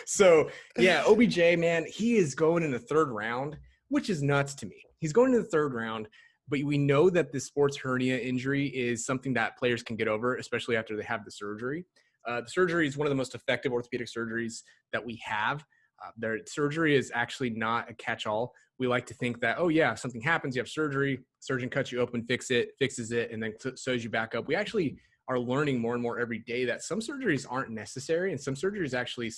So yeah, OBJ, man, he is going in the third round, which is nuts to me. He's going in the third round, but we know that the sports hernia injury is something that players can get over, especially after they have the surgery. The surgery is one of the most effective orthopedic surgeries that we have. Their surgery is actually not a catch-all. We like to think that, oh yeah, if something happens, you have surgery, surgeon cuts you open, fixes it, and then sews you back up. We actually are learning more and more every day that some surgeries aren't necessary, and some surgeries actually,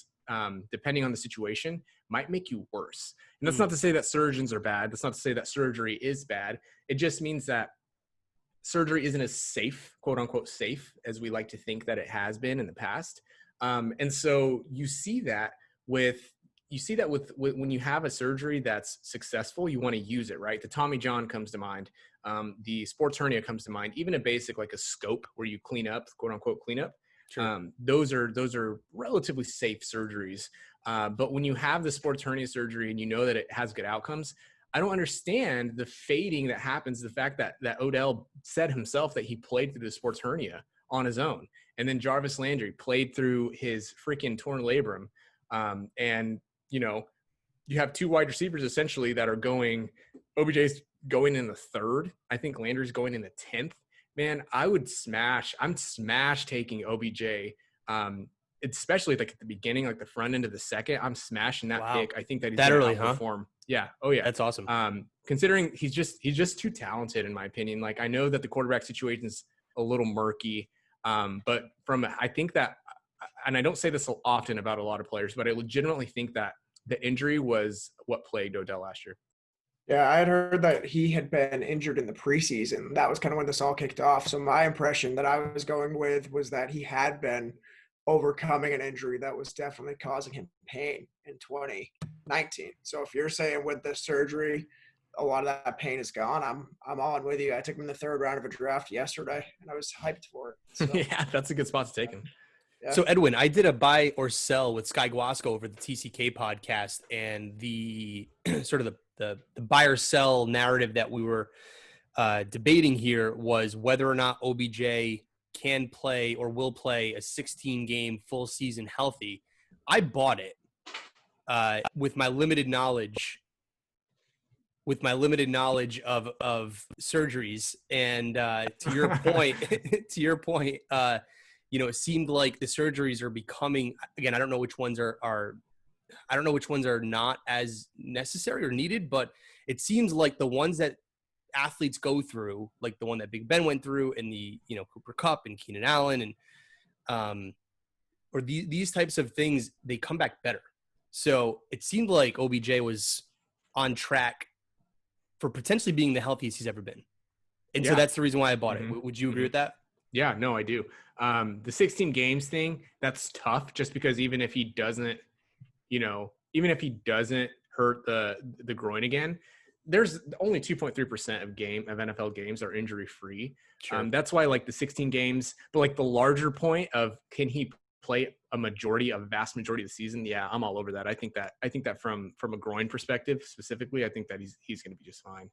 depending on the situation, might make you worse. And that's not to say that surgeons are bad. That's not to say that surgery is bad. It just means that surgery isn't as safe, quote unquote safe, as we like to think that it has been in the past. And so you see that with when you have a surgery that's successful, you want to use it, right? The Tommy John comes to mind. The sports hernia comes to mind. Even a basic like a scope where you clean up, quote unquote clean up. Sure. Those are relatively safe surgeries. But when you have the sports hernia surgery and you know that it has good outcomes, I don't understand the fading that happens. The fact that Odell said himself that he played through the sports hernia on his own, and then Jarvis Landry played through his freaking torn labrum, and you have two wide receivers essentially that are going. OBJ's going in the third. I think Landry's going in the 10th. Man, I'm smash taking OBJ. Especially like at the beginning, like the front end of the second, I'm smashing that pick. I think that he's going to outperform. Huh? Yeah. Oh yeah. That's awesome. Considering he's just too talented in my opinion. Like I know that the quarterback situation is a little murky. But I think that, and I don't say this often about a lot of players, but I legitimately think that the injury was what plagued Odell last year. Yeah, I had heard that he had been injured in the preseason. That was kind of when this all kicked off. So my impression that I was going with was that he had been overcoming an injury that was definitely causing him pain in 2019. So if you're saying with the surgery, a lot of that pain is gone, I'm on with you. I took him in the third round of a draft yesterday, and I was hyped for it. So. Yeah, that's a good spot to take him. Yeah. So Edwin, I did a buy or sell with Sky Guasco over the TCK podcast, and the sort of the buy or sell narrative that we were debating here was whether or not OBJ can play or will play a 16-game full season healthy. I bought it with my limited knowledge of surgeries, and to your point, it seemed like the surgeries are becoming, again, I don't know which ones are not as necessary or needed, but it seems like the ones that athletes go through, like the one that Big Ben went through, and the Cooper Kupp and Keenan Allen, and or these types of things, they come back better. So it seemed like OBJ was on track for potentially being the healthiest he's ever been, and so that's the reason why I bought it. Would you agree with that? Yeah, no, I do. The 16 games thing, that's tough, just because even if he doesn't hurt the groin again, there's only 2.3% of NFL games are injury free. Sure. That's why like the 16 games, but like the larger point of can he play a vast majority of the season? Yeah, I'm all over that. I think that from a groin perspective specifically, I think that he's going to be just fine.